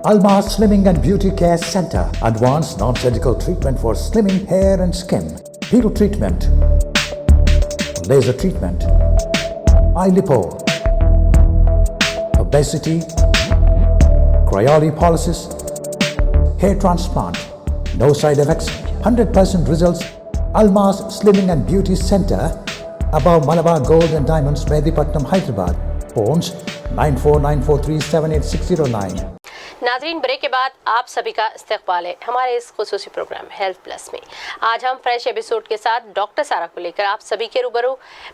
Almas Slimming and Beauty Care Center. Advanced non-surgical treatment for slimming hair and skin. Peel treatment. Laser treatment. Eye lipo. Obesity. Cryolipolysis. Hair transplant. No side effects. 100% results. Almas Slimming and Beauty Center. Above Malabar Gold and Diamonds, Mehdipatnam, Hyderabad. Phones 9494378609. नाजरीन, break के बाद आप सभी का इस्तकबाल है हमारे इस खुसूसी प्रोग्राम हेल्थ प्लस में। आज हम फ्रेश एपिसोड के साथ डॉक्टर सारा को लेकर आप सभी के रूबरू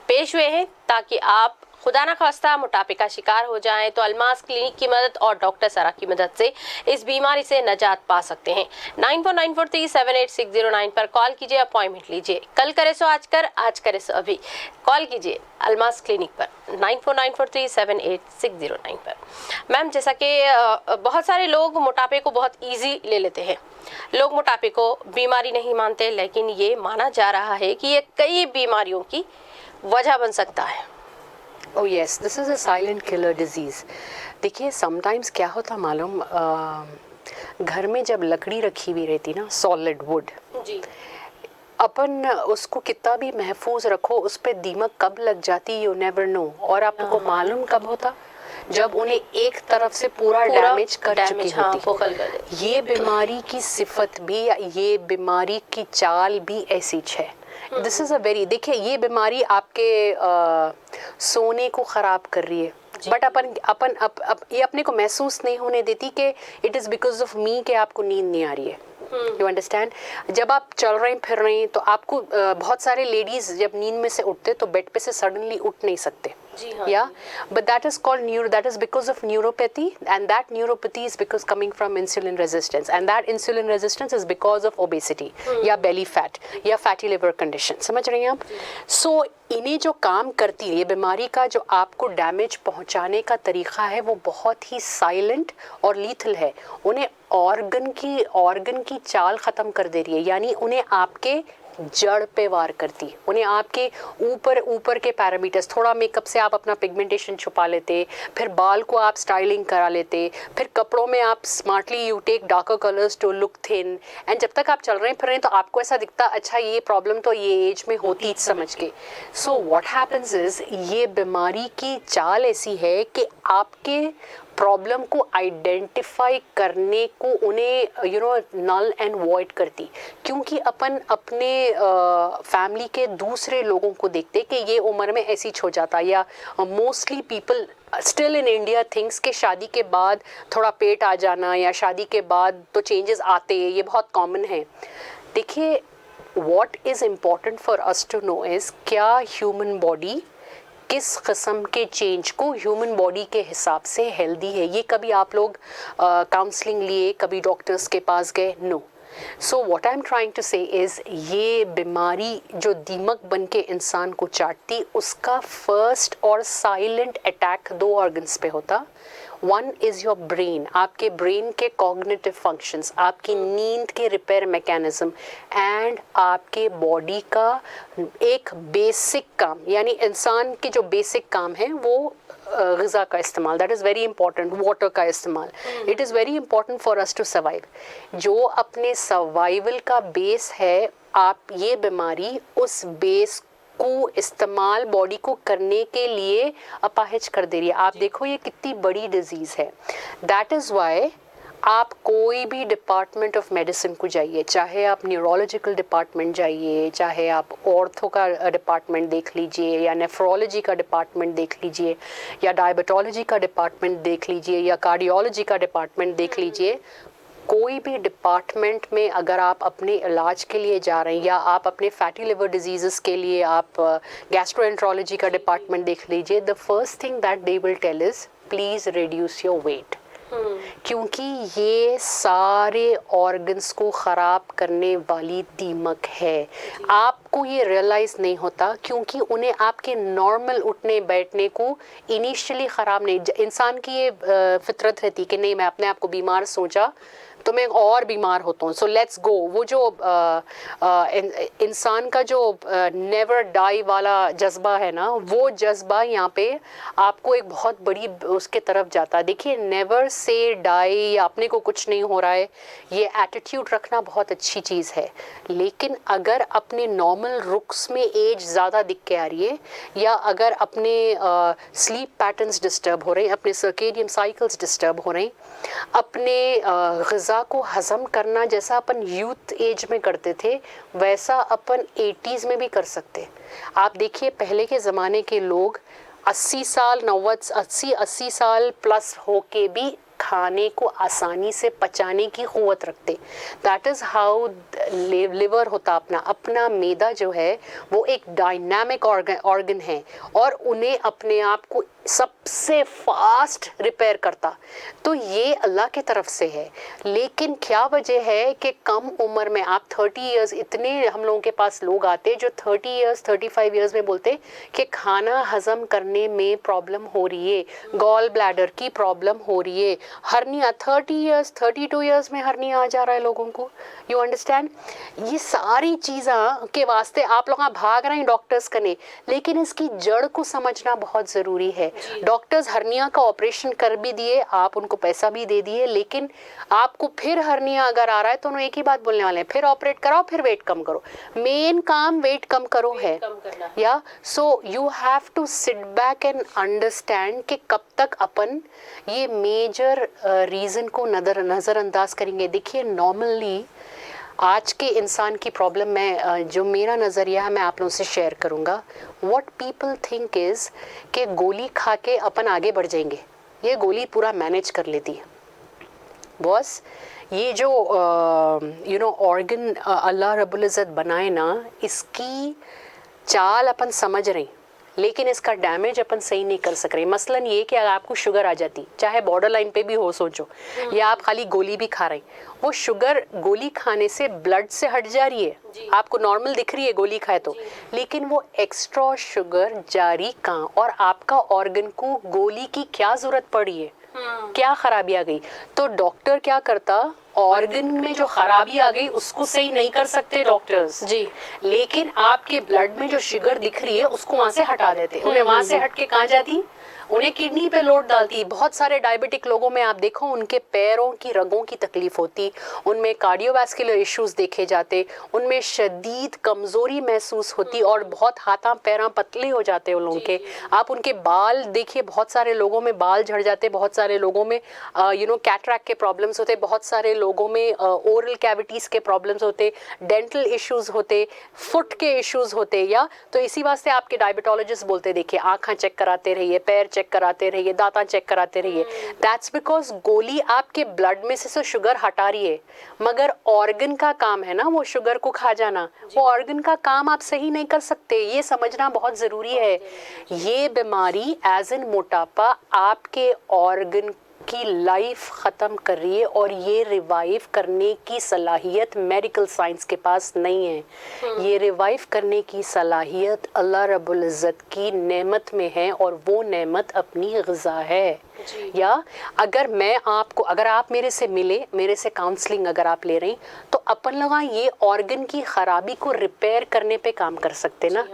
पेश हुए हैं ताकि आप खुदा न खास्ता मोटापे का शिकार हो जाएं तो अलमास क्लिनिक की मदद और डॉक्टर सारा की मदद से इस बीमारी से निजात पा सकते हैं। 9494378609 पर कॉल कीजिए, अपॉइंटमेंट लीजिए। कल करे सो आज करे सो अभी। कॉल कीजिए अलमास क्लिनिक पर 9494378609 पर। मैम, जैसा कि बहुत सारे लोग मोटापे को बहुत ईजी ले लेते हैं। लोग मोटापे को बीमारी नहीं मानते, लेकिन ये माना जा रहा है कि ये कई बीमारियों की वजह बन सकता है। Oh yes, this is a silent killer disease. देखिए, sometimes क्या होता मालूम, घर में जब लकड़ी रखी हुई रहती ना, सॉलिड वुड जी, अपन उसको कितना भी महफूज रखो, उस पे दीमक कब लग जाती यू नेवर नो। और आपको मालूम कब होता, जब उन्हें एक तरफ से पूरा डैमेज कर चुकी होती। ये बीमारी की सिफत भी, ये बीमारी की चाल भी ऐसी है। दिस इज़ अ वेरी, देखिए ये बीमारी आपके सोने को ख़राब कर रही है, बट ये अपने को महसूस नहीं होने देती कि it is because of me कि आपको नींद नहीं आ रही है। You understand? जब आप चल रहे हैं फिर रहे हैं तो आपको बहुत सारे लेडीज़ जब नींद में से उठते तो बेड पे से सडनली उठ नहीं सकते। Yeah, but that is called that is because of neuropathy, and that neuropathy is because coming from insulin resistance, and that insulin resistance is because of obesity या belly fat या fatty liver condition। समझ रही हैं आप? So इन्हें जो काम करती है ये बीमारी का, जो आपको डैमेज पहुंचाने का तरीका है वो बहुत ही साइलेंट और लीथल है। उन्हें ऑर्गन की चाल ख़त्म कर दे रही है, यानी उन्हें आपके जड़ पे वार करती, उन्हें आपके ऊपर के पैरामीटर्स, थोड़ा मेकअप से आप अपना पिगमेंटेशन छुपा लेते, फिर बाल को आप स्टाइलिंग करा लेते, फिर कपड़ों में आप smartly you take darker colours to look thin, and जब तक आप चल रहे हैं फिर रहे हैं तो आपको ऐसा दिखता अच्छा ये प्रॉब्लम तो ये एज में होती समझ के। सो व्हाट हैपेंस इज, ये बीमारी की चाल ऐसी है कि आपके प्रॉब्लम को आइडेंटिफाई करने को उन्हें नल एंड वॉइड करती, क्योंकि अपन अपने फैमिली के दूसरे लोगों को देखते कि ये उम्र में ऐसी हो जाता, या mostly people still in India thinks कि शादी के बाद थोड़ा पेट आ जाना या शादी के बाद तो चेंजेस आते, ये बहुत कॉमन है। देखिए, what is important for us to know is क्या ह्यूमन बॉडी किस किस्म के चेंज को ह्यूमन बॉडी के हिसाब से हेल्दी है। ये कभी आप लोग काउंसलिंग लिए, कभी डॉक्टर्स के पास गए? No. So what I am trying to say is ये बीमारी जो दीमक बन के इंसान को चाटती, उसका फर्स्ट और साइलेंट अटैक 2 ऑर्गन्स पे होता। वन इज़ योर ब्रेन, आपके ब्रेन के कॉग्निटिव फंक्शंस, आपकी नींद के रिपेयर मैकेनिज्म, एंड आपके बॉडी का एक बेसिक काम, यानी इंसान के जो बेसिक काम है वो ग़िज़ा का इस्तेमाल, that is very important, water का इस्तेमाल, it is very important for us to survive. जो अपने सर्वाइवल का बेस है, आप ये बीमारी उस बेस को इस्तेमाल बॉडी को करने के लिए अपाहिज कर दे रही है। आप देखो ये कितनी बड़ी डिजीज़ है। दैट इज़ वाई आप कोई भी डिपार्टमेंट ऑफ मेडिसिन को जाइए, चाहे आप न्यूरोलॉजिकल डिपार्टमेंट जाइए, चाहे आप ऑर्थो का डिपार्टमेंट देख लीजिए, या नेफ्रोलॉजी का डिपार्टमेंट देख लीजिए, या डायबिटोलॉजी का डिपार्टमेंट देख लीजिए, या कार्डियोलॉजी का डिपार्टमेंट देख लीजिए, कोई भी डिपार्टमेंट में अगर आप अपने इलाज के लिए जा रहे हैं, या आप अपने फैटी लिवर डिजीज़ के लिए आप गैस्ट्रोएंट्रोलॉजी का डिपार्टमेंट देख लीजिए, the first thing that they will tell is please reduce your weight, क्योंकि ये सारे ऑर्गन्स को ख़राब करने वाली दीमक है। आपको ये रियलाइज़ नहीं होता क्योंकि उन्हें आपके नॉर्मल उठने बैठने को इनिशियली ख़राब नहीं, इंसान की ये फितरत रहती कि नहीं मैं अपने आप को बीमार सोचा तो मैं और बीमार होता हूँ। सो लेट्स गो, वो जो इंसान का जो नेवर डाई वाला जज्बा है ना, वो जज्बा यहाँ पे आपको एक बहुत बड़ी उसके तरफ जाता है। देखिए, नेवर से डाई, अपने को कुछ नहीं हो रहा है, ये एटीट्यूड रखना बहुत अच्छी चीज़ है। लेकिन अगर अपने नॉर्मल रुक्स में एज ज़्यादा दिख के आ रही है, या अगर अपने स्लीप पैटर्न्स डिस्टर्ब हो रहे हैं, अपने सर्केडियन साइकिल्स डिस्टर्ब हो रहे हैं, अपने ग़िज़ा को हज़म करना जैसा अपन यूथ एज में करते थे वैसा अपन 80s में भी कर सकते। आप देखिए, पहले के ज़माने के लोग 80 साल 80 साल प्लस होके भी खाने को आसानी से पचाने की क़ुव्वत रखते। दैट इज़ हाउ लिवर होता अपना मैदा जो है वो एक डायनामिक ऑर्गन है, और उन्हें अपने आप को सबसे फास्ट रिपेयर करता। तो ये अल्लाह की तरफ से है। लेकिन क्या वजह है कि कम उम्र में आप 30 इयर्स, इतने हम लोगों के पास लोग आते जो 30 इयर्स 35 इयर्स में बोलते कि खाना हजम करने में प्रॉब्लम हो रही है, गॉल ब्लैडर की प्रॉब्लम हो रही है, हर्निया 30 इयर्स 32 इयर्स में हर्निया आ जा रहा है लोगों को। You understand? ये सारी चीज़ों के वास्ते आप लोग भाग रहे हैं डॉक्टर्स कने, लेकिन इसकी जड़ को समझना बहुत ज़रूरी है। डॉक्टर्स हर्निया का ऑपरेशन कर भी दिए, आप उनको पैसा भी दे दिए, लेकिन आपको फिर हर्निया अगर आ रहा है तो उन्होंने एक ही बात बोलने वाले हैं, फिर ऑपरेट कराओ, फिर वेट कम करो। मेन काम वेट कम करो है, या so you have to sit back and understand कि कब तक अपन ये मेजर रीज़न को नज़रअंदाज करेंगे। देखिए, नॉर्मली आज के इंसान की प्रॉब्लम में जो मेरा नज़रिया है मैं आप लोगों से शेयर करूँगा। व्हाट पीपल थिंक इज़ कि गोली खा के अपन आगे बढ़ जाएंगे, ये गोली पूरा मैनेज कर लेती है। बॉस, ये जो ऑर्गन अल्लाह रब्बुल इज़्ज़त बनाए ना, इसकी चाल अपन समझ रहे हैं, लेकिन इसका डैमेज अपन सही नहीं कर सक रहे। मसलन ये कि अगर आपको शुगर आ जाती, चाहे बॉर्डर लाइन पे भी हो सोचो, या आप खाली गोली भी खा रहे हैं, वो शुगर गोली खाने से ब्लड से हट जा रही है, आपको नॉर्मल दिख रही है गोली खाए तो, लेकिन वो एक्स्ट्रा शुगर जारी कहाँ, और आपका ऑर्गन को गोली की क्या ज़रूरत पड़ी है, क्या खराबी आ गई? तो डॉक्टर क्या करता, ऑर्गन में जो खराबी आ गई उसको सही नहीं कर सकते डॉक्टर्स जी, लेकिन आपके ब्लड में जो शुगर दिख रही है उसको वहां से हटा देते। उन्हें वहां से हट के कहाँ जाती, उन्हें किडनी पे लोड डालती। बहुत सारे डायबिटिक लोगों में आप देखो उनके पैरों की रगों की तकलीफ होती, उनमें कार्डियोवैस्कुलर इश्यूज देखे जाते, उनमें शदीद कमज़ोरी महसूस होती, और बहुत हाथां पैरां पतले हो जाते उन लोगों के। आप उनके बाल देखिए, बहुत सारे लोगों में बाल झड़ जाते, बहुत सारे लोगों में कैटरैक्ट के प्रॉब्लम्स होते, बहुत सारे लोगों में ओरल कैविटीज़ के प्रॉब्लम्स होते, डेंटल इश्यूज़ होते, फुट के इश्यूज़ होते। या तो इसी वास्ते आपके डायबिटोलॉजिस्ट बोलते, देखिए आँखें चेक कराते रहिए, पैर चेक कराते रहिए, दांता चेक कराते रहिए। दैट्स बिकॉज गोली आपके ब्लड में से शुगर हटा रही है, मगर ऑर्गन का काम है ना वो शुगर को खा जाना, वो ऑर्गन का काम आप सही नहीं कर सकते। ये समझना बहुत ज़रूरी है। ये बीमारी एज इन मोटापा आपके ऑर्गन की लाइफ ख़त्म कर रही है, और ये रिवाइव करने की सलाहियत मेडिकल साइंस के पास नहीं है। ये रिवाइव करने की सलाहियत अल्लाह रब्बुल इज़्ज़त की नेमत में है, और वो नेमत अपनी ग़िज़ा है। या अगर आप मेरे से मिले, मेरे से काउंसलिंग अगर आप ले रहे हैं, तो अपन लोग ये ऑर्गन की ख़राबी को रिपेयर करने पे काम कर सकते ना।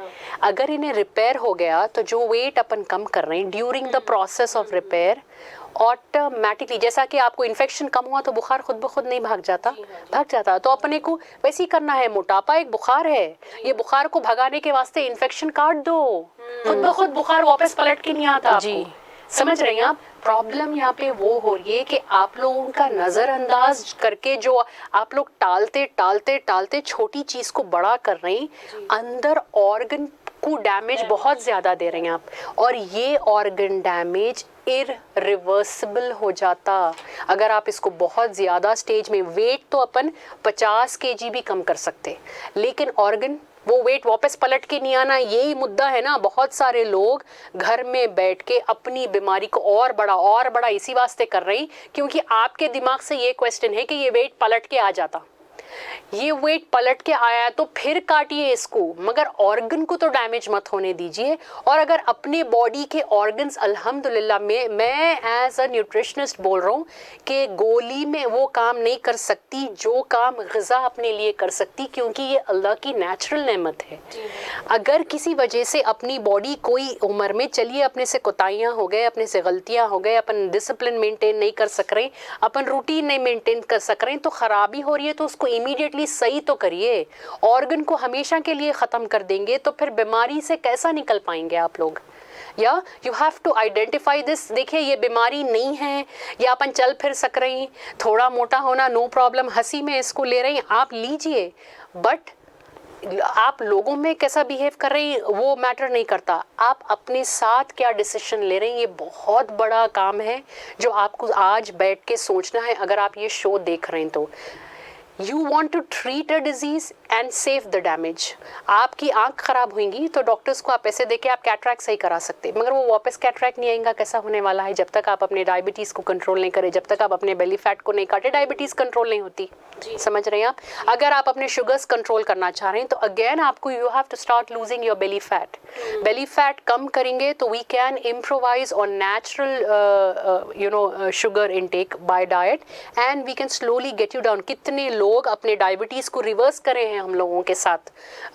अगर इन्हें रिपेयर हो गया तो जो वेट अपन कम कर रहे हैं during the process of repair, automatically, जैसा कि आपको इन्फेक्शन कम हुआ तो बुखार खुद ब खुद नहीं भाग जाता, तो अपने को वैसे ही करना है। मोटापा एक बुखार है, ये बुखार को भगाने के वास्ते इन्फेक्शन काट दो, खुद ब खुद बुखार वापस पलट के नहीं आता जी। समझ रहे हैं आप? प्रॉब्लम यहाँ पे वो हो रही है कि आप लोगों का नज़रअंदाज करके जो आप लोग टालते छोटी चीज़ को बड़ा कर रहे हैं, अंदर ऑर्गन को डैमेज बहुत ज़्यादा दे रहे हैं आप, और ये ऑर्गन डैमेज इररिवर्सिबल हो जाता अगर आप इसको बहुत ज़्यादा स्टेज में। वेट तो अपन 50 kg भी कम कर सकते, लेकिन ऑर्गन वो वेट वापस पलट के नहीं आना, यही मुद्दा है ना। बहुत सारे लोग घर में बैठ के अपनी बीमारी को और बड़ा इसी वास्ते कर रही, क्योंकि आपके दिमाग से ये क्वेश्चन है कि ये वेट पलट के आ जाता। ये वेट पलट के आया तो फिर काटिए इसको, मगर ऑर्गन को तो डैमेज मत होने दीजिए। और अगर अपने बॉडी के ऑर्गन्स, अल्हम्दुलिल्लाह मैं एज अ न्यूट्रिशनिस्ट बोल रहा हूँ कि गोली में वो काम नहीं कर सकती जो काम ग़िज़ा अपने लिए कर सकती, क्योंकि ये अल्लाह की नेचुरल नेमत है। अगर किसी वजह से अपनी बॉडी कोई उम्र में, चलिए अपने से कोताहियाँ हो गए, अपने से गलतियाँ हो गए, अपन डिसिप्लिन मेंटेन नहीं कर सक रहे, अपन रूटीन नहीं मेंटेन कर सक रहे, तो ख़राबी हो रही है तो उसको इमीडिएटली सही तो करिए। ऑर्गन को हमेशा के लिए ख़त्म कर देंगे तो फिर बीमारी से कैसा निकल पाएंगे आप लोग? या you have to identify this. देखिए ये बीमारी नहीं है, या अपन चल फिर सक रहे हैं, थोड़ा मोटा होना नो प्रॉब्लम, हंसी में इसको ले रहे हैं आप लीजिए, बट आप लोगों में कैसा बिहेव कर रही हैं वो मैटर नहीं करता। आप अपने साथ क्या डिसीजन ले रही हैं, ये बहुत बड़ा काम है जो आपको आज बैठ के सोचना है अगर आप ये शो देख रहे हैं तो। You want to treat a disease and save the damage। आपकी आंख खराब होंगी तो डॉक्टर्स को आप पैसे देके आप कैटरैक्ट सही करा सकते हैं, मगर वो वापस कैटरैक्ट नहीं आएगा। कैसा होने वाला है? जब तक आप अपने डायबिटीज़ को कंट्रोल नहीं करें, जब तक आप अपने बेली फैट को नहीं काटे, डायबिटीज़ कंट्रोल नहीं होती। समझ रहे हैं आप? अगर आप अपने शुगर्स कंट्रोल करना चाह रहे हैं तो अगेन आपको you have to start losing your belly fat. Belly fat कम करेंगे तो we can improvise on natural sugar intake by diet and we can slowly get you down. कितने लोग अपने डायबिटीज़ को रिवर्स करे हैं हम लोगों के साथ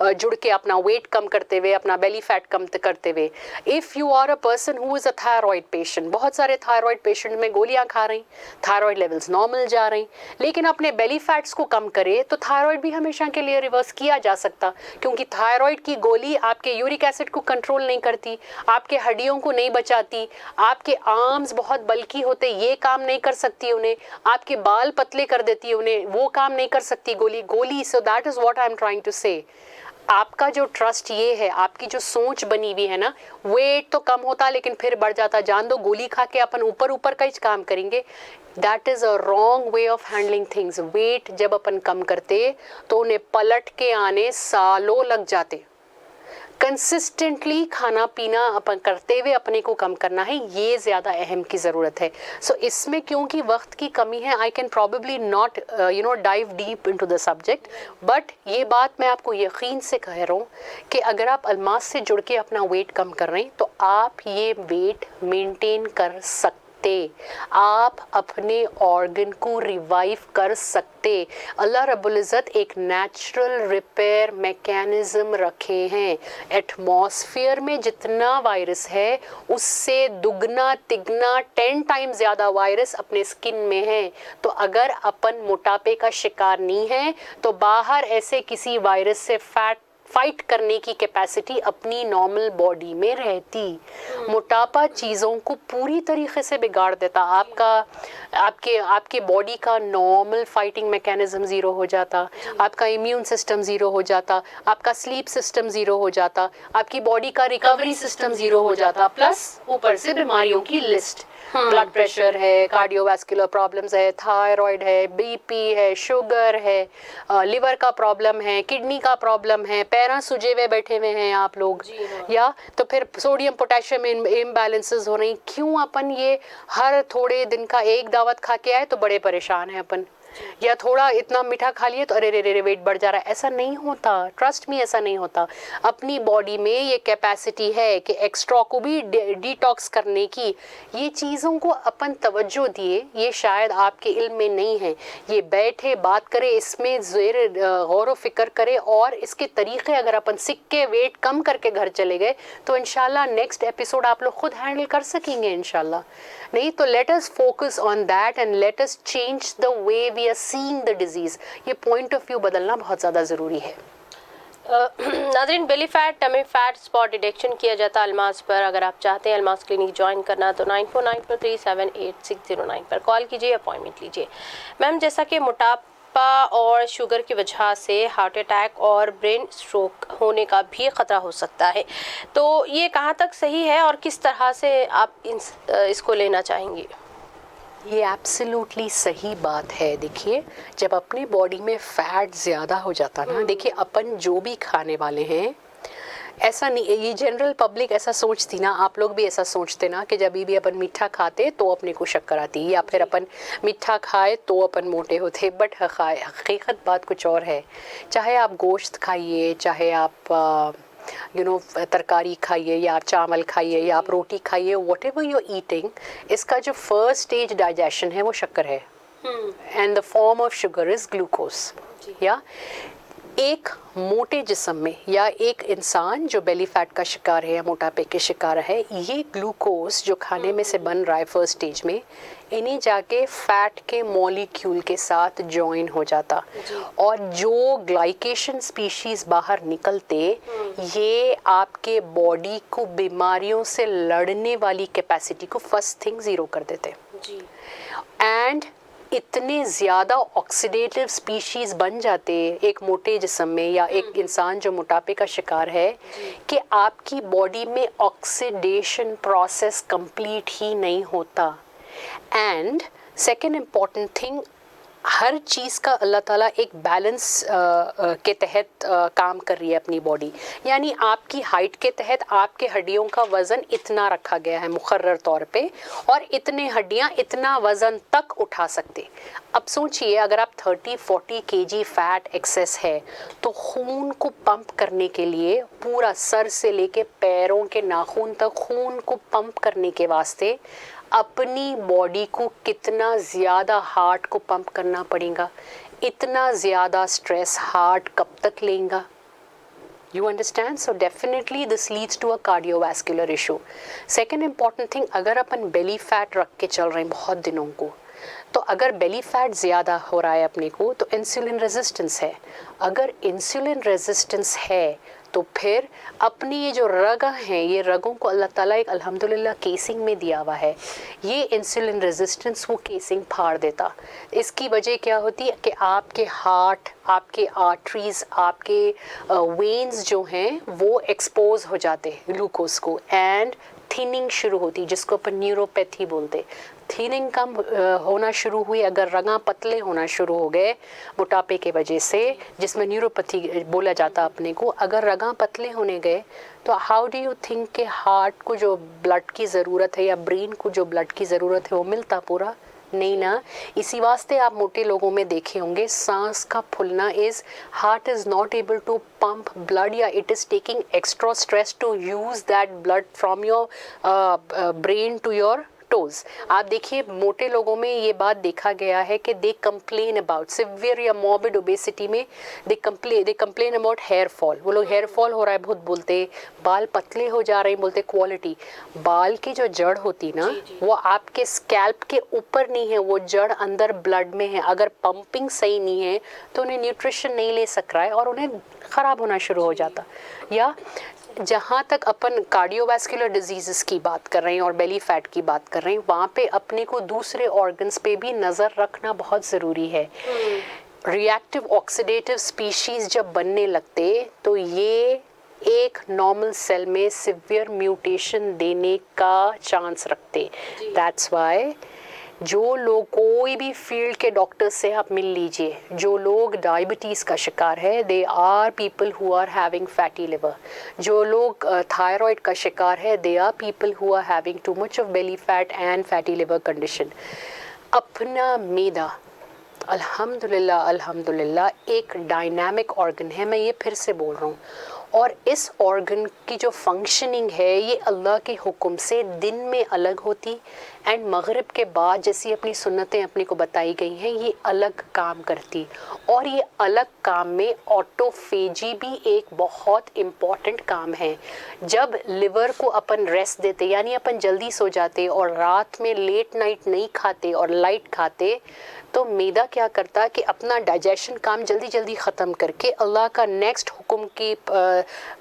जुड़ के, अपना वेट कम करते हुए, अपना बेली फैट कम करते हुए। If you are a person who is a thyroid patient, बहुत सारे थायराइड पेशेंट में गोलियां खा रही, थायराइड लेवल्स नॉर्मल जा रही, लेकिन अपने बेली फैट्स को कम करे तो थायराइड भी हमेशा के लिए रिवर्स किया जा सकता, क्योंकि थायराइड की गोली आपके यूरिक एसिड को कंट्रोल नहीं करती, आपके हड्डियों को नहीं बचाती, आपके आर्म्स बहुत बल्कि होते ये काम नहीं कर सकती उन्हें, आपके बाल पतले कर देती उन्हें, वो काम नहीं कर सकती गोली। So that is what I am trying to say. आपका जो ट्रस्ट ये है, आपकी जो सोच बनी हुई है ना, वेट तो कम होता लेकिन फिर बढ़ जाता, जान दो गोली खा के अपन ऊपर ऊपर का ही काम करेंगे, that is a wrong way of handling things. Weight जब अपन कम करते तो उन्हें पलट के आने सालों लग जाते। कंसिस्टेंटली खाना पीना अपन करते हुए अपने को कम करना है, ये ज़्यादा अहम की ज़रूरत है। सो इसमें क्योंकि वक्त की कमी है, I can probably not dive deep into the subject, but ये बात मैं आपको यकीन से कह रहा हूँ कि अगर आप अल्मास से जुड़ के अपना वेट कम कर रहे हैं तो आप ये वेट मेंटेन कर सकते, आप अपने ऑर्गन को रिवाइव कर सकते। अल्लाह रब्बुल इज़्ज़त एक नेचुरल रिपेयर मैकेनिज्म रखे हैं। एटमॉस्फेयर में जितना वायरस है उससे दुगना तिगना 10 टाइम ज़्यादा वायरस अपने स्किन में है। तो अगर अपन मोटापे का शिकार नहीं है तो बाहर ऐसे किसी वायरस से फाइट करने की कैपेसिटी अपनी नॉर्मल बॉडी में रहती। मोटापा चीज़ों को पूरी तरीके से बिगाड़ देता। आपके बॉडी का नॉर्मल फाइटिंग मैकेनिज्म ज़ीरो हो जाता, आपका इम्यून सिस्टम ज़ीरो हो जाता, आपका स्लीप सिस्टम ज़ीरो हो जाता, आपकी बॉडी का रिकवरी सिस्टम ज़ीरो हो जाता, प्लस ऊपर से बीमारियों की लिस्ट, ब्लड प्रेशर है, कार्डियोवास्कुलर प्रॉब्लम्स है, थायराइड है, बीपी है, शुगर है, लिवर का प्रॉब्लम है, किडनी का प्रॉब्लम है, पैरा सुजे हुए बैठे हुए हैं आप लोग, या तो फिर सोडियम पोटेशियम इम्बैलेंसेस हो रही। क्यों अपन ये हर थोड़े दिन का एक दावत खा के आए तो बड़े परेशान हैं अपन, या थोड़ा इतना मीठा खा लिए तो अरे रे रे वेट बढ़ जा रहा है। ऐसा नहीं होता, ट्रस्ट मी, ऐसा नहीं होता। अपनी बॉडी में ये कैपेसिटी है कि एक्स्ट्रा को भी डिटॉक्स करने की। ये चीज़ों को अपन तवज्जो दिए, ये शायद आपके इल्म में नहीं है। ये बैठे बात करें, इसमें गौर व फिक्र करें और इसके तरीक़े अगर अपन सीख के वेट कम करके घर चले गए तो इंशाल्लाह नेक्स्ट एपिसोड आप लोग खुद हैंडल कर सकेंगे इंशाल्लाह। नहीं तो let us focus on that and let us change the way we are seeing the disease. ये पॉइंट ऑफ व्यू बदलना बहुत ज़्यादा ज़रूरी है। नाज़रीन, belly fat, tummy fat, spot detection किया जाता है अल्मास पर। अगर आप चाहते हैं अल्मास क्लिनिक ज्वाइन करना तो 9494378609 पर कॉल कीजिए, अपॉइंटमेंट लीजिए। मैम, जैसा कि मोटापा और शुगर की वजह से हार्ट अटैक और ब्रेन स्ट्रोक होने का भी ख़तरा हो सकता है, तो ये कहाँ तक सही है और किस तरह से आप इसको लेना चाहेंगी? ये एब्सोल्युटली सही बात है। देखिए, जब अपनी बॉडी में फ़ैट ज़्यादा हो जाता ना, देखिए अपन जो भी खाने वाले हैं, ऐसा नहीं, ये जनरल पब्लिक ऐसा सोचती ना, आप लोग भी ऐसा सोचते ना कि जब भी अपन मीठा खाते तो अपने को शक्कर आती, या फिर अपन मीठा खाए तो अपन मोटे होते, बट हकीकत बात कुछ और है। चाहे आप गोश्त खाइए, चाहे आप तरकारी खाइए, या आप चावल खाइए, या आप रोटी खाइए, वॉट एवर यू ईटिंग, इसका जो फर्स्ट स्टेज डाइजेशन है वो शक्कर है, and the form of sugar is glucose. या एक मोटे जिस्म में, या एक इंसान जो बेली फैट का शिकार है या मोटापे के शिकार है, ये ग्लूकोज जो खाने में से बन रहा है फर्स्ट स्टेज में, इन्हें जाके फैट के मॉलिक्यूल के साथ जॉइन हो जाता, और जो ग्लाइकेशन स्पीशीज बाहर निकलते, ये आपके बॉडी को बीमारियों से लड़ने वाली कैपेसिटी को फर्स्ट थिंग ज़ीरो कर देते। एंड इतने ज़्यादा ऑक्सीडेटिव स्पीशीज़ बन जाते एक मोटे जिस्म में, या एक इंसान जो मोटापे का शिकार है, कि आपकी बॉडी में ऑक्सीडेशन प्रोसेस कंप्लीट ही नहीं होता। एंड सेकेंड इम्पॉर्टेंट थिंग, हर चीज़ का अल्लाह ताला एक बैलेंस के तहत काम कर रही है अपनी बॉडी। यानी आपकी हाइट के तहत आपके हड्डियों का वज़न इतना रखा गया है मुकर्रर तौर पे, और इतने हड्डियां इतना वज़न तक उठा सकते। अब सोचिए, अगर आप 30-40 kg फैट एक्सेस है, तो खून को पंप करने के लिए, पूरा सर से लेके पैरों के नाखून तक खून को पंप करने के वास्ते अपनी बॉडी को कितना ज़्यादा हार्ट को पंप करना पड़ेगा, इतना ज़्यादा स्ट्रेस हार्ट कब तक लेगा। You understand? So definitely this leads to a cardiovascular issue. Second important thing, अगर अपन बेली फैट रख के चल रहे हैं बहुत दिनों को, तो अगर बेली फैट ज़्यादा हो रहा है अपने को, तो इंसुलिन रेजिस्टेंस है। अगर इंसुलिन रेजिस्टेंस है, तो फिर अपनी ये जो रग हैं, ये रगों को अल्लाह ताला एक अल्हम्दुलिल्लाह केसिंग में दिया हुआ है, ये इंसुलिन रेजिस्टेंस वो केसिंग फाड़ देता। इसकी वजह क्या होती है कि आपके हार्ट, आपके आर्टरीज, आपके वेन्स जो हैं वो एक्सपोज हो जाते हैं ग्लूकोज को, एंड थिनिंग शुरू होती, जिसको अपन न्यूरोपैथी बोलते। थिनिंग कम होना शुरू हुई, अगर रगा पतले होना शुरू हो गए मोटापे के वजह से, जिसमें न्यूरोपैथी बोला जाता अपने को, अगर रगा पतले होने गए, तो हाउ डू यू थिंक कि हार्ट को जो ब्लड की ज़रूरत है या ब्रेन को जो ब्लड की ज़रूरत है वो मिलता पूरा नहीं ना। इसी वास्ते आप मोटे लोगों में देखे होंगे सांस का फूलना is, heart is not able to pump blood, या it is taking extra stress to use that blood from your brain to your toes. आप देखिए मोटे लोगों में ये बात देखा गया है कि दे कंप्लेन अबाउट सिवियर या मॉर्बिड ओबेसिटी में, दे कंप्लेन अबाउट हेयर फॉल। वो लोग हेयर फॉल हो रहा है बहुत बोलते, बाल पतले हो जा रहे हैं बोलते। क्वालिटी बाल की जो जड़ होती ना, वो आपके स्कैल्प के ऊपर नहीं है, वो जड़ अंदर ब्लड में है। अगर पंपिंग सही नहीं है तो उन्हें न्यूट्रिशन नहीं ले सक रहा है और उन्हें ख़राब होना शुरू हो जाता। या जहाँ तक अपन कार्डियोवैस्कुलर डिजीज़ की बात कर रहे हैं और बेली फैट की बात कर रहे हैं, वहाँ पे अपने को दूसरे ऑर्गन्स पे भी नज़र रखना बहुत ज़रूरी है। रिएक्टिव ऑक्सीडेटिव स्पीशीज़ जब बनने लगते, तो ये एक नॉर्मल सेल में सिवियर म्यूटेशन देने का चांस रखते। दैट्स वाई जो लोग, कोई भी फील्ड के डॉक्टर से आप मिल लीजिए, जो लोग डायबिटीज़ का शिकार है, they are people who are having fatty liver. जो लोग थायराइड का शिकार है, they are people who are having too much of belly fat and fatty liver condition. अपना मैदा अल्हम्दुलिल्लाह एक डायनामिक ऑर्गन है, मैं ये फिर से बोल रहा हूँ, और इस ऑर्गन की जो फंक्शनिंग है ये अल्लाह के हुक्म से दिन में अलग होती, एंड मगरिब के बाद जैसी अपनी सुन्नतें अपने को बताई गई हैं ये अलग काम करती। और ये अलग काम में ऑटोफेजी भी एक बहुत इम्पॉर्टेंट काम है। जब लिवर को अपन रेस्ट देते, यानी अपन जल्दी सो जाते और रात में लेट नाइट नहीं खाते और लाइट खाते, तो मैदा क्या करता कि अपना डाइजेशन काम जल्दी जल्दी ख़त्म करके अल्लाह का नेक्स्ट हुक्म की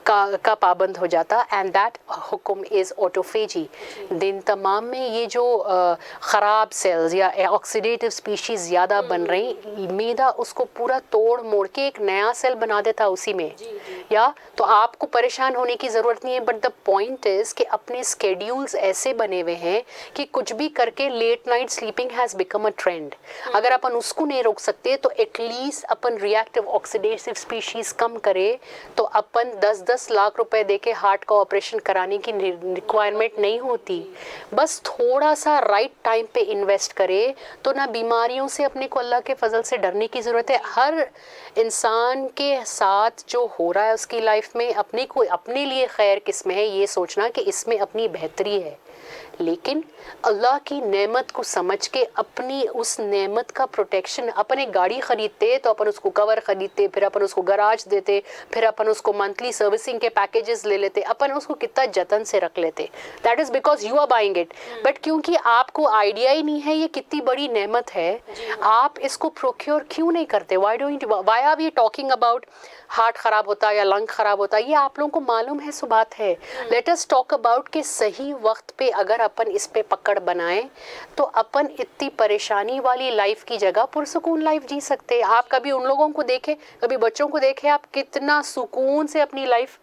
का पाबंद हो जाता, एंड दैट हुक्म इज़ ऑटोफेजी। दिन तमाम में ये जो ख़राब सेल्स या ऑक्सीडेटिव स्पीशीज़ ज़्यादा बन रही, मैदा उसको पूरा तोड़ मोड़ के एक नया सेल बना देता उसी में। या तो आपको परेशान होने की ज़रूरत नहीं है, बट द पॉइंट इज़ कि अपने स्केड्यूल्स ऐसे बने हुए हैं कि कुछ भी करके late night sleeping has become a trend. अगर अपन उसको नहीं रोक सकते तो एटलीस्ट अपन रिएक्टिव ऑक्सीडेटिव स्पीशीज़ कम करे, तो अपन 10-10 लाख रुपए दे के हार्ट का ऑपरेशन कराने की रिक्वायरमेंट नहीं होती। बस थोड़ा सा राइट टाइम पे इन्वेस्ट करे तो ना बीमारियों से अपने को अल्लाह के फजल से डरने की ज़रूरत है। हर इंसान के साथ जो हो रहा है उसकी लाइफ में अपने को, अपने लिए खैर किस में है ये सोचना कि इसमें अपनी बेहतरी है, लेकिन अल्लाह की नेमत को समझ के अपनी उस नेमत का प्रोटेक्शन, अपन एक गाड़ी खरीदते तो अपन उसको कवर खरीदते, फिर अपन उसको गराज देते, फिर अपन उसको मंथली सर्विसिंग के पैकेजेस ले लेते, अपन उसको कितना जतन से रख लेते। That is because you are buying it. But क्योंकि आपको आइडिया ही नहीं है ये कितनी बड़ी नेमत है, आप इसको प्रोक्योर क्यों नहीं करते? Why are we talking about heart ख़राब होता है या लंग ख़राब होता है, ये आप लोगों को मालूम है, सो बात है। लेट अस टॉक अबाउट कि सही वक्त पे अगर अपन इस पे पकड़ बनाएं तो अपन इतनी परेशानी वाली लाइफ की जगह पुरसुकून लाइफ जी सकते हैं। आप कभी उन लोगों को देखें, कभी बच्चों को देखें, आप कितना सुकून से अपनी लाइफ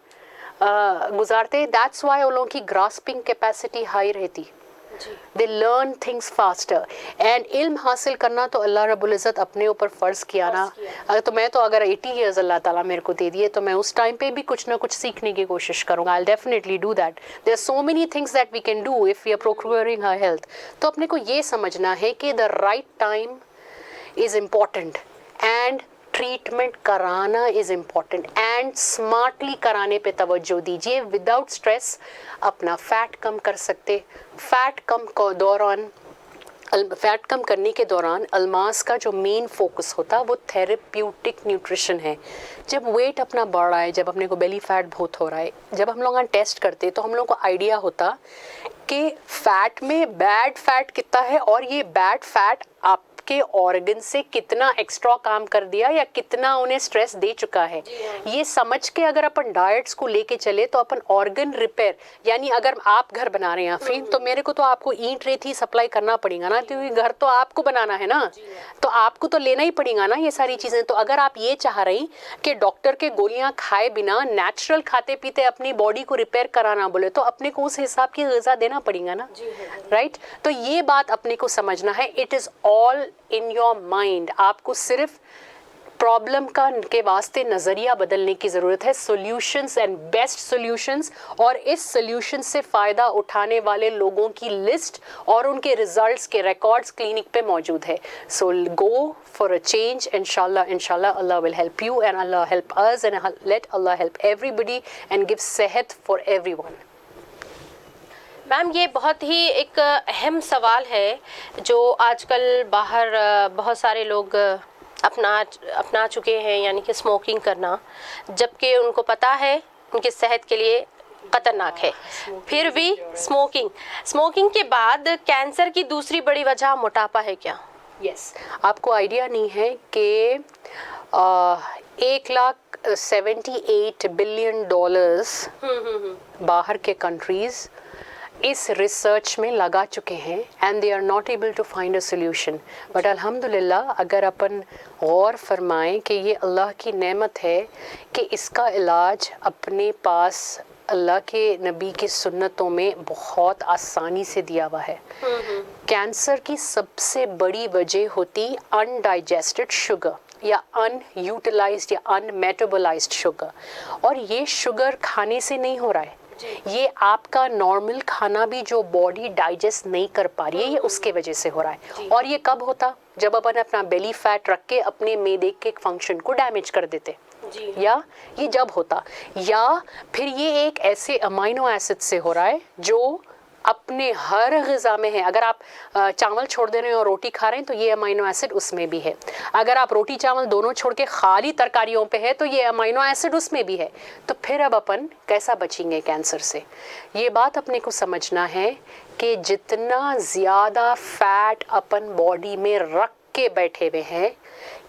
गुजारते हैं। दैट्स वाई उन लोगों की ग्रास्पिंग कैपेसिटी हाई रहती, they learn things faster. And इल्म हासिल करना तो अल्लाह रब्बुल इज़्ज़त अपने ऊपर फ़र्ज़ किया ना, तो मैं तो अगर 80 ईयर्स अल्लाह ताला मेरे को दे दिए तो मैं उस टाइम पे भी कुछ ना कुछ सीखने की कोशिश करूँगा। I definitely do that. There are so many things that we can do if we are procuring our health. तो अपने को ये समझना है कि the right time is important and treatment कराना इज़ इम्पॉर्टेंट, एंड स्मार्टली कराने पे तवज्जो दीजिए। विदाउट स्ट्रेस अपना फैट कम कर सकते। फैट कम करने के दौरान अल्मास का जो मेन फोकस होता है वो थेरेप्यूटिक न्यूट्रिशन है। जब वेट अपना बढ़ रहा है, जब अपने को बेली फैट बहुत हो रहा है, जब हम लोग टेस्ट करते तो हम लोग को आइडिया होता कि फैट में बैड फैट कितना है और ये बैड फैट आपके ऑर्गन से कितना एक्स्ट्रा काम कर दिया या कितना उन्हें स्ट्रेस दे चुका है। ये समझ के अगर अपन डाइट्स को लेके चले तो अपन ऑर्गन रिपेयर, यानी अगर आप घर बना रहे हैं फिर तो मेरे को तो आपको ईंट रेत ही सप्लाई करना पड़ेगा ना, क्योंकि घर तो आपको बनाना है ना, तो आपको तो लेना ही पड़ेगा ना ये सारी चीज़ें। तो अगर आप ये चाह रही कि डॉक्टर के गोलियां खाए बिना नेचुरल खाते पीते अपनी बॉडी को रिपेयर कराना बोले तो अपने को उस हिसाब की ग़िज़ा देना पड़ेगा ना, राइट। तो ये बात अपने को समझना है। It is all in your mind. आपको सिर्फ प्रॉब्लम का के वास्ते नज़रिया बदलने की ज़रूरत है, सॉल्यूशंस एंड बेस्ट सॉल्यूशंस, और इस सॉल्यूशन से फ़ायदा उठाने वाले लोगों की लिस्ट और उनके रिजल्ट्स के रिकॉर्ड्स क्लिनिक पे मौजूद है। सो गो फॉर अ चेंज, इंशाल्लाह Allah will help you and Allah help us and let Allah help everybody and give सेहत फॉर एवरीवन। मैम, ये बहुत ही एक अहम सवाल है जो आजकल बाहर बहुत सारे लोग अपना चुके हैं, यानी कि स्मोकिंग करना, जबकि उनको पता है उनकी सेहत के लिए ख़तरनाक है, फिर भी स्मोकिंग के बाद कैंसर की दूसरी बड़ी वजह मोटापा है क्या? यस, आपको आइडिया नहीं है कि 1,78 बिलियन डॉलर्स बाहर के कंट्रीज़ इस रिसर्च में लगा चुके हैं and they are not able to find a solution. But अल्हम्दुलिल्लाह अगर अपन गौर फरमाएं कि ये अल्लाह की नेमत है कि इसका इलाज अपने पास अल्लाह के नबी की सुन्नतों में बहुत आसानी से दिया हुआ है। कैंसर की सबसे बड़ी वजह होती अनडाइजेस्टेड शुगर या अनयूटिलाइज्ड या अनमेटाबोलाइज्ड शुगर, और ये शुगर खाने से नहीं हो रहा है, ये आपका नॉर्मल खाना भी जो बॉडी डाइजेस्ट नहीं कर पा रही है ये उसके वजह से हो रहा है। और ये कब होता? जब अपन अपना बेली फैट रख के अपने मैदे के फंक्शन को डैमेज कर देते, या ये जब होता, या फिर ये एक ऐसे अमाइनो एसिड से हो रहा है जो अपने हर ग़िज़ा में है। अगर आप चावल छोड़ दे रहे हैं और रोटी खा रहे हैं तो ये अमाइनो एसिड उसमें भी है। अगर आप रोटी चावल दोनों छोड़ के खाली तरकारियों पे है तो ये अमाइनो एसिड उसमें भी है। तो फिर अब अपन कैसा बचेंगे कैंसर से? ये बात अपने को समझना है कि जितना ज़्यादा फैट अपन बॉडी में रख के बैठे हुए हैं,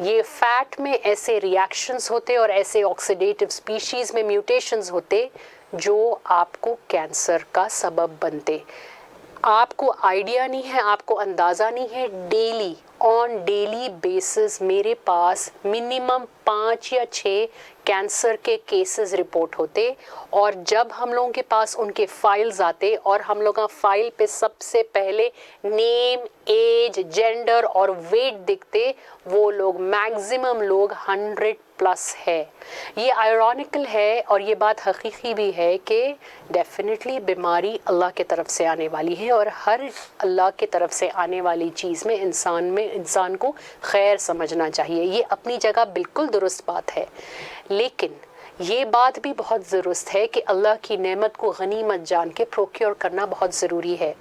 ये फैट में ऐसे रिएक्शंस होते और ऐसे ऑक्सीडेटिव स्पीशीज़ में म्यूटेशंस होते जो आपको कैंसर का सबब बनते। आपको आइडिया नहीं है, आपको अंदाज़ा नहीं है, डेली ऑन डेली बेसिस मेरे पास मिनिमम 5 या 6 कैंसर के केसेस रिपोर्ट होते, और जब हम लोगों के पास उनके फाइल्स आते और हम लोग का फाइल पे सबसे पहले नेम, एज, जेंडर और वेट दिखते, वो लोग मैक्सिमम लोग 100+ है। ये आयरॉनिकल है और ये बात हकीकी भी है कि डेफिनेटली बीमारी अल्लाह की तरफ से आने वाली है, और हर अल्लाह की तरफ से आने वाली चीज़ में इंसान को खैर समझना चाहिए। ये अपनी जगह बिल्कुल दुरुस्त बात है, लेकिन ये बात भी बहुत ज़रूरत है कि अल्लाह की नेमत को गनीमत जान के प्रोक्योर करना बहुत ज़रूरी है।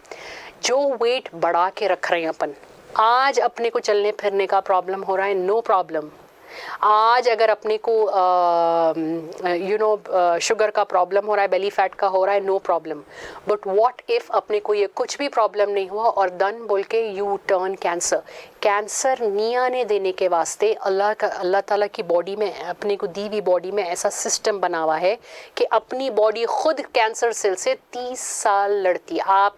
जो वेट बढ़ा के रख रहे हैं अपन, आज अपने को चलने फिरने का प्रॉब्लम हो रहा है, नो प्रॉब्लम। आज अगर अपने को शुगर का प्रॉब्लम हो रहा है, बेली फैट का हो रहा है, no problem. But what if अपने को ये कुछ भी प्रॉब्लम नहीं हुआ और दन बोल के यू टर्न कैंसर। कैंसर नहीं आने देने के वास्ते अल्लाह ताला की बॉडी में, अपने को दी हुई बॉडी में ऐसा सिस्टम बना हुआ है कि अपनी बॉडी खुद कैंसर सेल से 30 साल लड़ती है। आप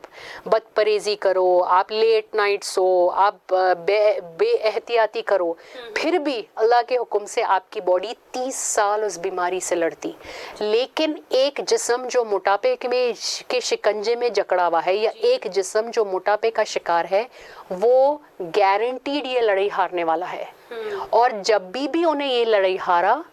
बदपरहेज़ी करो, आप लेट नाइट सो, आप बेएहतियाती करो, फिर भी अल्लाह के हुक्म से आपकी बॉडी 30 साल उस बीमारी से लड़ती। लेकिन एक जिस्म जो मोटापे के शिकंजे में जकड़ा हुआ है, या एक जिस्म जो मोटापे का शिकार है, वो गारंटीड ये लड़ाई हारने वाला है। और जब भी उन्हें ये लड़ाई हारा,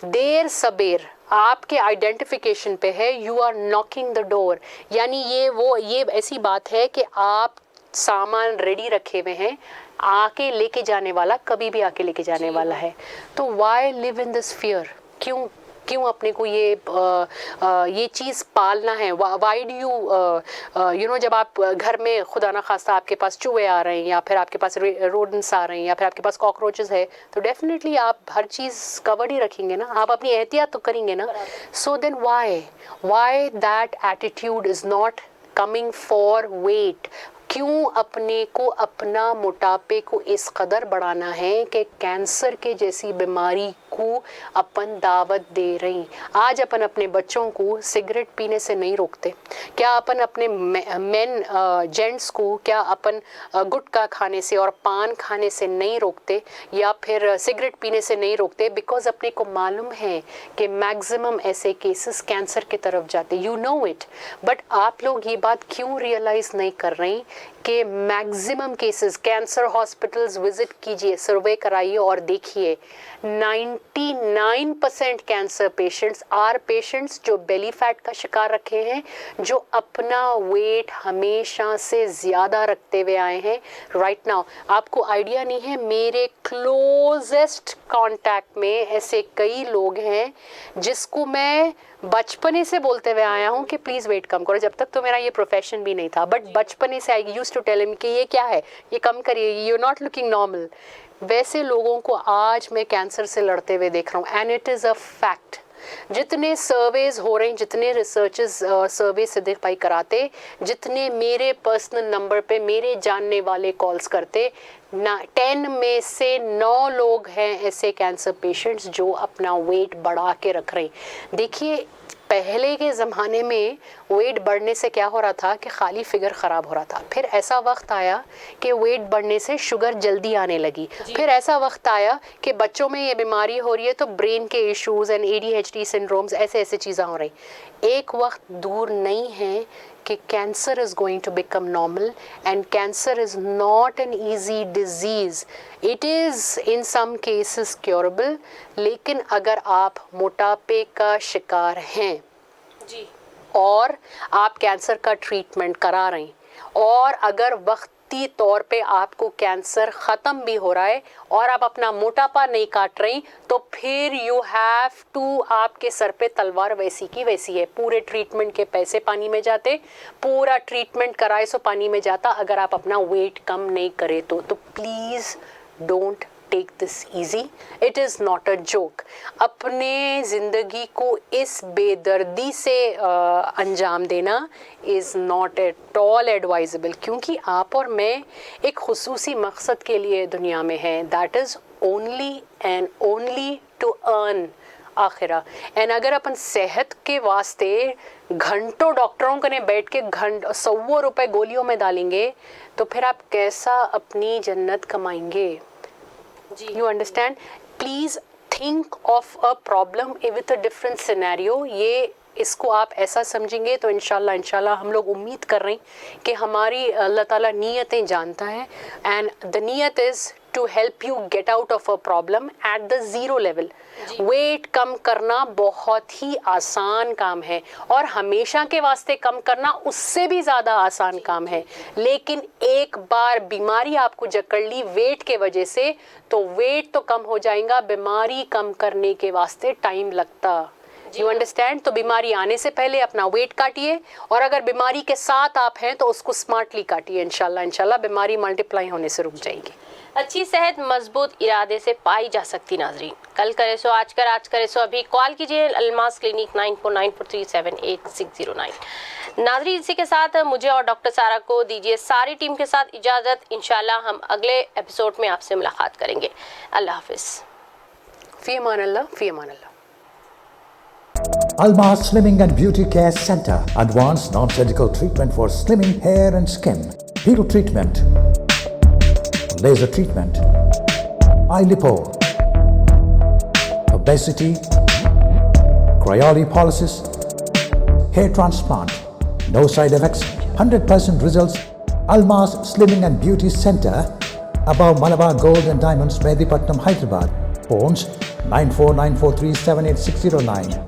देर सबेर आपके आइडेंटिफिकेशन पे है, you are knocking the door. यानी ये ऐसी बात है कि आप सामान रेडी रखे हुए हैं, आके लेके जाने वाला कभी भी आके लेके जाने वाला है। तो why live in this fear? क्यों अपने को ये चीज़ पालना है? वाई डू यू जब आप घर में खुदा ना खास्ता आपके पास चूहे आ रहे हैं, या फिर आपके पास रोडेंट्स आ रहे हैं, या फिर आपके पास कॉकरोचेस है, तो डेफिनेटली आप हर चीज़ कवर्ड ही रखेंगे ना, आप अपनी एहतियात तो करेंगे ना। So then why that attitude is not coming for weight? क्यों अपने को अपना मोटापे को इस कदर बढ़ाना है कि कैंसर के जैसी बीमारी को अपन दावत दे रही? आज अपन अपने बच्चों को सिगरेट पीने से नहीं रोकते क्या? अपन अपने जेंट्स को क्या अपन गुटखा खाने से और पान खाने से नहीं रोकते, या फिर सिगरेट पीने से नहीं रोकते? बिकॉज अपने को मालूम है कि मैक्सिमम ऐसे केसेस कैंसर की तरफ जाते, यू नो इट। बट आप लोग ये बात क्यों रियलाइज़ नहीं कर रही कि maximum cases, cancer hospitals visit कीजिए, सर्वे कराइए और देखिए 99% कैंसर पेशेंट्स आर पेशेंट्स जो बेली फैट का शिकार रखे हैं, जो अपना वेट हमेशा से ज़्यादा रखते हुए आए हैं। राइट नाउ आपको आइडिया नहीं है, मेरे क्लोजेस्ट कॉन्टैक्ट में ऐसे कई लोग हैं जिसको मैं बचपने से बोलते हुए आया हूँ कि प्लीज़ वेट कम करो। जब तक तो मेरा ये प्रोफेशन भी नहीं था, बट बचपने से I used to tell him कि ये क्या है, ये कम करिए, you are not looking normal. वैसे लोगों को आज मैं कैंसर से लड़ते हुए देख रहा हूँ, and it is a fact. जितने सर्वेज हो रहे हैं, जितने रिसर्चेस सर्वे सिद्दीक भाई कराते, जितने मेरे पर्सनल नंबर पे मेरे जानने वाले कॉल्स करते, 10 में से 9 लोग हैं ऐसे कैंसर पेशेंट्स जो अपना वेट बढ़ा के रख रहे हैं। देखिए पहले के ज़माने में वेट बढ़ने से क्या हो रहा था कि खाली फिगर ख़राब हो रहा था। फिर ऐसा वक्त आया कि वेट बढ़ने से शुगर जल्दी आने लगी। फिर ऐसा वक्त आया कि बच्चों में ये बीमारी हो रही है तो ब्रेन के इश्यूज़ एंड ADHD सिंड्रोम्स, ऐसे चीज़ें हो रही। एक वक्त दूर नहीं है कि cancer is going to become normal, and cancer is not an easy disease, it is in some cases curable. लेकिन अगर आप मोटापे का शिकार हैं जी, और आप कैंसर का ट्रीटमेंट करा रहे हैं, और अगर वक्ती तौर पे आपको कैंसर ख़त्म भी हो रहा है और आप अपना मोटापा नहीं काट रही, तो फिर यू हैव टू, आपके सर पे तलवार वैसी की वैसी है। पूरे ट्रीटमेंट के पैसे पानी में जाते, पूरा ट्रीटमेंट कराए सो पानी में जाता, अगर आप अपना वेट कम नहीं करे तो please don't take this easy, it is not a joke. अपने ज़िंदगी को इस बेदर्दी से अंजाम देना is not at all advisable, क्योंकि आप और मैं एक खुसूसी मकसद के लिए दुनिया में हैं, that is only and only to earn आखिरा। एंड अगर अपन सेहत के वास्ते घंटों डॉक्टरों कने बैठ के 100 रुपए गोलियों में डालेंगे तो फिर आप कैसा अपनी जन्नत कमाएंगे? You understand? Please think of a problem with a different scenario. ये इसको आप ऐसा समझेंगे तो इंशाल्लाह हम लोग उम्मीद कर रहे हैं कि हमारी अल्लाह ताला नीयतें जानता है, एंड द नीयत is to help you get out of a problem at the zero level. Weight कम करना बहुत ही आसान काम है और हमेशा के वास्ते कम करना उससे भी ज़्यादा आसान काम है, लेकिन एक बार बीमारी आपको जकड़ ली वेट के वजह से तो वेट तो कम हो जाएगा, बीमारी कम करने के वास्ते टाइम लगता। You understand? तो बीमारी आने से पहले अपना वेट काटिए, और अगर बीमारी के साथ आप हैं तो उसको स्मार्टली काटिए। इंशाल्लाह बीमारी मल्टीप्लाई होने से रुक जाएगी। अच्छी सेहत मजबूत इरादे से पाई जा सकती। नाजरीन, कल करे सो आज कर, आज करे सो अभी। कॉल कीजिए अल्मास क्लिनिक 9494378609। नाजरीन, इसी के साथ मुझे और डॉक्टर सारा को दीजिए सारी टीम के साथ इजाज़त। इंशाल्लाह हम अगले एपिसोड में आपसे मुलाकात करेंगे। अल्लाह हाफिज़। फ़ी अमान अल्लाह, फ़ी अमान अल्लाह। Almas Slimming and Beauty Care Center. Advanced non-surgical treatment for slimming hair and skin. Piro treatment. Laser treatment. Eye lipo. Obesity. Cryolipolysis. Hair transplant. No side effects. 100% results. Almas Slimming and Beauty Center. Above Malabar Gold and Diamonds, Medipatnam, Hyderabad. Phones 9494378609.